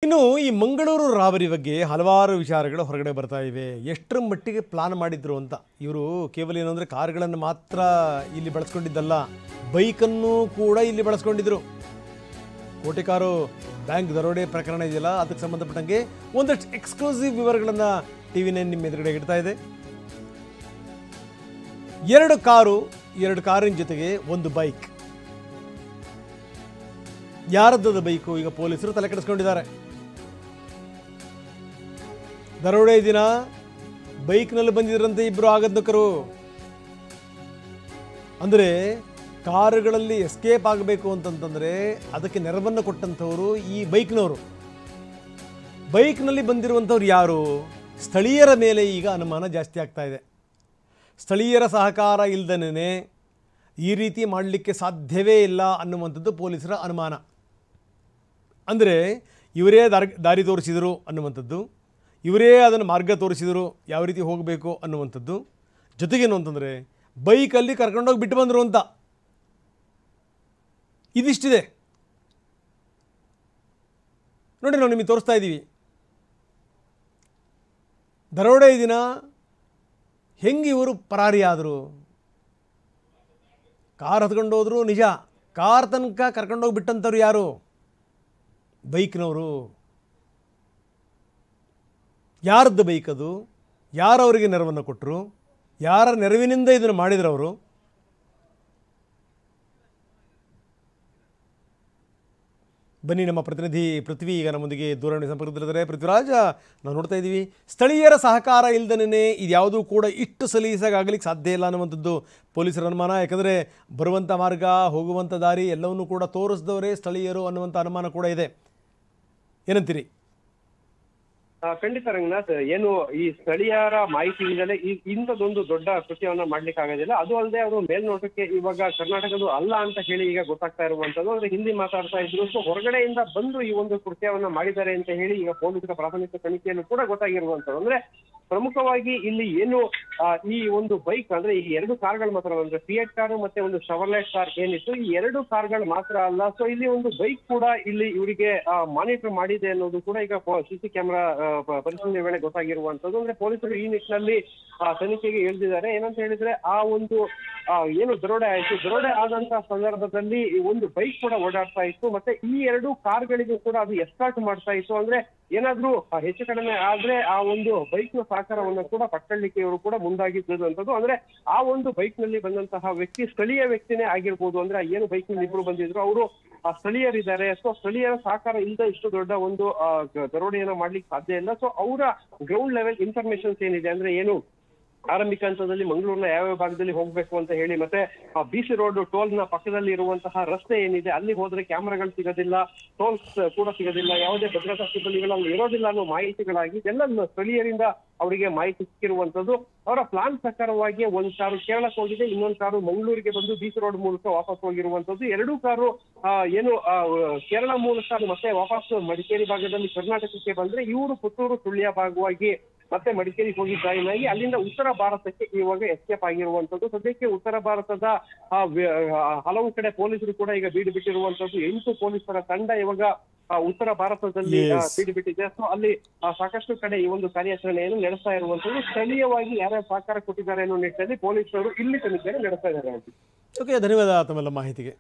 ಇನ್ನು ಈ ಮಂಗಳೂರು ರಾಬರಿ ಬಗ್ಗೆ ಹಲವಾರು ವಿಚಾರಗಳು ಹೊರಗಡೆ ಬರ್ತಾ ಇವೆ. ಎಷ್ಟರ ಮಟ್ಟಿಗೆ ಪ್ಲಾನ್ ಮಾಡಿದ್ರು ಅಂತ. ಇವರು ಕೇವಲ ಏನಂದರೆ ಕಾರುಗಳನ್ನು ಮಾತ್ರ ಇಲ್ಲಿ ಬಳಸ್ಕೊಂಡಿದ್ದಲ್ಲ, ಬೈಕನ್ನು ಕೂಡ ಇಲ್ಲಿ ಬಳಸ್ಕೊಂಡಿದ್ರು. ಕೋಟೆಕಾರು ಬ್ಯಾಂಕ್ ದರೋಡೆ ಪ್ರಕರಣ ಇದೆಯಲ್ಲ, ಅದಕ್ಕೆ ಸಂಬಂಧಪಟ್ಟಂಗೆ ಒಂದಷ್ಟು ಎಕ್ಸ್ಕ್ಲೂಸಿವ್ ವಿವರಗಳನ್ನು TV9 ನಿಮ್ಮ ಎದುರುಗಡೆ ಇಡ್ತಾ ಇದೆ. ಎರಡು ಕಾರಿನ ಜೊತೆಗೆ ಒಂದು ಬೈಕ್. ಯಾರದ್ದದ ಬೈಕು ಈಗ ಪೊಲೀಸರು ತಲೆ ಕೆಡಿಸ್ಕೊಂಡಿದ್ದಾರೆ. ದರೋಡೆ ದಿನ ಬೈಕ್ನಲ್ಲಿ ಬಂದಿದ್ರಂತೆ ಇಬ್ಬರು ಆಗಂತಕರು. ಅಂದರೆ ಕಾರುಗಳಲ್ಲಿ ಎಸ್ಕೇಪ್ ಆಗಬೇಕು ಅಂತಂತಂದರೆ ಅದಕ್ಕೆ ನೆರವನ್ನು ಕೊಟ್ಟಂಥವರು ಈ ಬೈಕ್ನವರು. ಬೈಕ್ನಲ್ಲಿ ಬಂದಿರುವಂಥವ್ರು ಯಾರು? ಸ್ಥಳೀಯರ ಮೇಲೆ ಈಗ ಅನುಮಾನ ಜಾಸ್ತಿ ಆಗ್ತಾ ಇದೆ. ಸ್ಥಳೀಯರ ಸಹಕಾರ ಇಲ್ಲದೇ ಈ ರೀತಿ ಮಾಡಲಿಕ್ಕೆ ಸಾಧ್ಯವೇ ಇಲ್ಲ ಅನ್ನುವಂಥದ್ದು ಪೊಲೀಸರ ಅನುಮಾನ. ಅಂದರೆ ಇವರೇ ದಾರಿ ತೋರಿಸಿದರು ಅನ್ನುವಂಥದ್ದು, ಇವರೇ ಅದನ್ನು ಮಾರ್ಗ ತೋರಿಸಿದರು ಯಾವ ರೀತಿ ಹೋಗಬೇಕು ಅನ್ನುವಂಥದ್ದು. ಜೊತೆಗೇನು ಅಂತಂದರೆ ಬೈಕಲ್ಲಿ ಕರ್ಕೊಂಡೋಗಿ ಬಿಟ್ಟು ಬಂದರು ಅಂತ ಇದಿಷ್ಟಿದೆ ನೋಡಿ. ನಾವು ನಿಮಗೆ ತೋರಿಸ್ತಾ ಇದ್ದೀವಿ. ದರೋಡೆ ದಿನ ಹೆಂಗೆ ಇವರು ಪರಾರಿಯಾದರು. ಕಾರ್ ಹತ್ಕೊಂಡು ಹೋದ್ರು ನಿಜ, ಕಾರ್ ತನಕ ಕರ್ಕೊಂಡೋಗಿ ಬಿಟ್ಟಂಥವ್ರು ಯಾರು? ಬೈಕ್ನವರು. ಯಾರದ್ದು ಬೈಕ್ ಅದು? ಯಾರು ಅವರಿಗೆ ನೆರವನ್ನು ಕೊಟ್ಟರು? ಯಾರ ನೆರವಿನಿಂದ ಇದನ್ನು ಮಾಡಿದ್ರು ಅವರು? ಬನ್ನಿ, ನಮ್ಮ ಪ್ರತಿನಿಧಿ ಪೃಥ್ವಿ ಈಗ ನಮ್ಮೊಂದಿಗೆ ದೂರವಾಣಿ ಸಂಪರ್ಕದಲ್ಲಿದ್ದಾರೆ. ಪೃಥ್ವಿರಾಜ್, ನಾವು ನೋಡ್ತಾ ಇದ್ದೀವಿ, ಸ್ಥಳೀಯರ ಸಹಕಾರ ಇಲ್ಲದೇ ಇದ್ಯಾವುದೂ ಕೂಡ ಇಷ್ಟು ಸಲೀಸಾಗಲಿಕ್ಕೆ ಸಾಧ್ಯ ಇಲ್ಲ ಅನ್ನುವಂಥದ್ದು ಪೊಲೀಸರ ಅನುಮಾನ. ಯಾಕಂದರೆ ಬರುವಂಥ ಮಾರ್ಗ, ಹೋಗುವಂಥ ದಾರಿ ಎಲ್ಲವನ್ನೂ ಕೂಡ ತೋರಿಸಿದವರೇ ಸ್ಥಳೀಯರು ಅನ್ನುವಂಥ ಅನುಮಾನ ಕೂಡ ಇದೆ. ಏನಂತೀರಿ? ಖಂಡಿತ ರಂಗನಾಥ್, ಏನು ಈ ಸ್ಥಳೀಯರ ಮಾಹಿತಿ ಇಲ್ಲದೆ ಇಂಥದೊಂದು ದೊಡ್ಡ ಕೃತ್ಯವನ್ನ ಮಾಡ್ಲಿಕ್ಕೆ ಆಗೋದಿಲ್ಲ. ಅದು ಅಲ್ಲದೆ ಅವರು ಮೇಲ್ನೋಟಕ್ಕೆ ಇವಾಗ ಕರ್ನಾಟಕದ ಅಲ್ಲ ಅಂತ ಹೇಳಿ ಈಗ ಗೊತ್ತಾಗ್ತಾ ಇರುವಂತದ್ದು. ಅಂದ್ರೆ ಹಿಂದಿ ಮಾತಾಡ್ತಾ ಇದ್ರು, ಸೊ ಹೊರಗಡೆಯಿಂದ ಬಂದು ಈ ಒಂದು ಕೃತ್ಯವನ್ನ ಮಾಡಿದ್ದಾರೆ ಅಂತ ಹೇಳಿ ಈಗ ಪೊಲೀಸರ ಪ್ರಾಥಮಿಕ ತನಿಖೆಯಲ್ಲೂ ಕೂಡ ಗೊತ್ತಾಗಿರುವಂತದ್ದು. ಅಂದ್ರೆ ಪ್ರಮುಖವಾಗಿ ಇಲ್ಲಿ ಏನು ಈ ಒಂದು ಬೈಕ್ ಅಂದ್ರೆ ಈ ಎರಡು ಕಾರ್ಗಳು ಮಾತ್ರ, ಅಂದ್ರೆ ಫಿಯಟ್ ಕಾರು ಮತ್ತೆ ಒಂದು ಶವರ್ಲೆಟ್ ಕಾರ್ ಏನಿತ್ತು, ಈ ಎರಡು ಕಾರ್ಗಳು ಮಾತ್ರ ಅಲ್ಲ, ಸೊ ಇಲ್ಲಿ ಒಂದು ಬೈಕ್ ಕೂಡ ಇಲ್ಲಿ ಇವರಿಗೆ ಮಾನಿಟರ್ ಮಾಡಿದೆ ಅನ್ನೋದು ಕೂಡ ಈಗ CC ಕ್ಯಾಮೆರಾ ಪರಿಶೀಲನೆ ವೇಳೆ ಗೊತ್ತಾಗಿರುವಂತದ್ದು. ಅಂದ್ರೆ ಪೊಲೀಸರು ಈ ನಿಟ್ಟಿನಲ್ಲಿ ತನಿಖೆಗೆ ಇಳಿದಿದ್ದಾರೆ. ಏನಂತ ಹೇಳಿದ್ರೆ ಆ ಒಂದು ಏನು ದರೋಡೆ ಆಯ್ತು, ದರೋಡೆ ಆದಂತ ಸಂದರ್ಭದಲ್ಲಿ ಒಂದು ಬೈಕ್ ಕೂಡ ಓಡಾಡ್ತಾ ಇತ್ತು, ಮತ್ತೆ ಈ ಎರಡು ಕಾರ್ಗಳಿಗೂ ಕೂಡ ಅದು ಎಸ್ಕಾರ್ಟ್ ಮಾಡ್ತಾ ಇತ್ತು. ಅಂದ್ರೆ ಏನಾದ್ರೂ ಹೆಚ್ಚು ಕಡಿಮೆ ಆದ್ರೆ ಆ ಒಂದು ಬೈಕ್ ನ ಸಹಕಾರವನ್ನು ಕೂಡ ಪಟ್ಕೊಳ್ಳಿಕ್ಕೆ ಇವರು ಕೂಡ ಮುಂದಾಗಿದ್ದಂಥದ್ದು. ಅಂದ್ರೆ ಆ ಒಂದು ಬೈಕ್ ನಲ್ಲಿ ಬಂದಂತಹ ವ್ಯಕ್ತಿ ಸ್ಥಳೀಯ ವ್ಯಕ್ತಿನೇ ಆಗಿರ್ಬೋದು. ಅಂದ್ರೆ ಏನು ಬೈಕ್ ನಲ್ಲಿ ಇಬ್ರು ಬಂದಿದ್ರು ಅವರು ಸ್ಥಳೀಯರಿದ್ದಾರೆ. ಸೊ ಸ್ಥಳೀಯರ ಸಹಕಾರ ಇಲ್ಲದ ಇಷ್ಟು ದೊಡ್ಡ ಒಂದು ದರೋಡೆಯನ್ನ ಮಾಡ್ಲಿಕ್ಕೆ ಸಾಧ್ಯ ಇಲ್ಲ. ಸೊ ಅವರ ಗ್ರೌಂಡ್ ಲೆವೆಲ್ ಇನ್ಫಾರ್ಮೇಶನ್ಸ್ ಏನಿದೆ, ಅಂದ್ರೆ ಏನು ಆರಂಭಿಕ ಹಂತದಲ್ಲಿ ಮಂಗಳೂರಿನ ಯಾವ್ಯಾವ ಭಾಗದಲ್ಲಿ ಹೋಗ್ಬೇಕು ಅಂತ ಹೇಳಿ, ಮತ್ತೆ BC ರೋಡ್ ಟೋಲ್ ನ ಪಕ್ಕದಲ್ಲಿ ಇರುವಂತಹ ರಸ್ತೆ ಏನಿದೆ ಅಲ್ಲಿ ಹೋದ್ರೆ ಕ್ಯಾಮೆರಾಗಳು ಸಿಗೋದಿಲ್ಲ, ಟೋಲ್ಸ್ ಕೂಡ ಸಿಗೋದಿಲ್ಲ, ಯಾವುದೇ ಭದ್ರತಾ ಸಿಬ್ಬಂದಿಗಳು ಅಲ್ಲಿ ಇರೋದಿಲ್ಲ ಅನ್ನೋ ಮಾಹಿತಿಗಳಾಗಿ ಎಲ್ಲ ಸ್ಥಳೀಯರಿಂದ ಅವರಿಗೆ ಮಾಹಿತಿ ಸಿಕ್ಕಿರುವಂತದ್ದು. ಅವರ ಪ್ಲಾನ್ ಪ್ರಕಾರವಾಗಿ ಒಂದು ಕಾರು ಕೇರಳಕ್ಕೆ ಹೋಗಿದೆ, ಇನ್ನೊಂದು ಕಾರು ಮಂಗಳೂರಿಗೆ ಬಂದು BC ರೋಡ್ ಮೂಲಕ ವಾಪಸ್ ಹೋಗಿರುವಂತದ್ದು. ಎರಡೂ ಕಾರು ಏನು ಕೇರಳ ಮೂಲಕ ಮತ್ತೆ ವಾಪಸ್ ಮಡಿಕೇರಿ ಭಾಗದಲ್ಲಿ ಕರ್ನಾಟಕಕ್ಕೆ ಬಂದ್ರೆ, ಇವರು ಪುತ್ತೂರು ಸುಳ್ಯ ಭಾಗವಾಗಿ ಮತ್ತೆ ಮಡಿಕೇರಿಗೆ ಹೋಗಿ ಜಾಯಿನ್ ಆಗಿ ಅಲ್ಲಿಂದ ಉತ್ತರ ಭಾರತಕ್ಕೆ ಇವಾಗ ಎಸ್ಕೇಪ್ ಆಗಿರುವಂತದ್ದು. ಸದ್ಯಕ್ಕೆ ಉತ್ತರ ಭಾರತದ ಹಲವು ಕಡೆ ಪೊಲೀಸರು ಕೂಡ ಈಗ ಬೀಡು ಬಿಟ್ಟಿರುವಂತದ್ದು. 8 ಪೊಲೀಸರ ತಂಡ ಇವಾಗ ಉತ್ತರ ಭಾರತದಲ್ಲಿ ಬೀಡು ಬಿಟ್ಟಿದೆ. ಸೊ ಅಲ್ಲಿ ಸಾಕಷ್ಟು ಕಡೆ ಈ ಒಂದು ಕಾರ್ಯಾಚರಣೆಯನ್ನು ನಡೆಸ್ತಾ ಇರುವಂತದ್ದು. ಸ್ಥಳೀಯವಾಗಿ ಯಾರ್ಯಾರು ಸಹಕಾರ ಕೊಟ್ಟಿದ್ದಾರೆ ಅನ್ನೋ ನಿಟ್ಟಿನಲ್ಲಿ ಪೊಲೀಸರು ಇಲ್ಲಿ ತನಿಖೆಯನ್ನು ನಡೆಸ್ತಾ ಇದ್ದಾರೆ. ಓಕೆ, ಧನ್ಯವಾದ ತಮ್ಮೆಲ್ಲ ಮಾಹಿತಿಗೆ.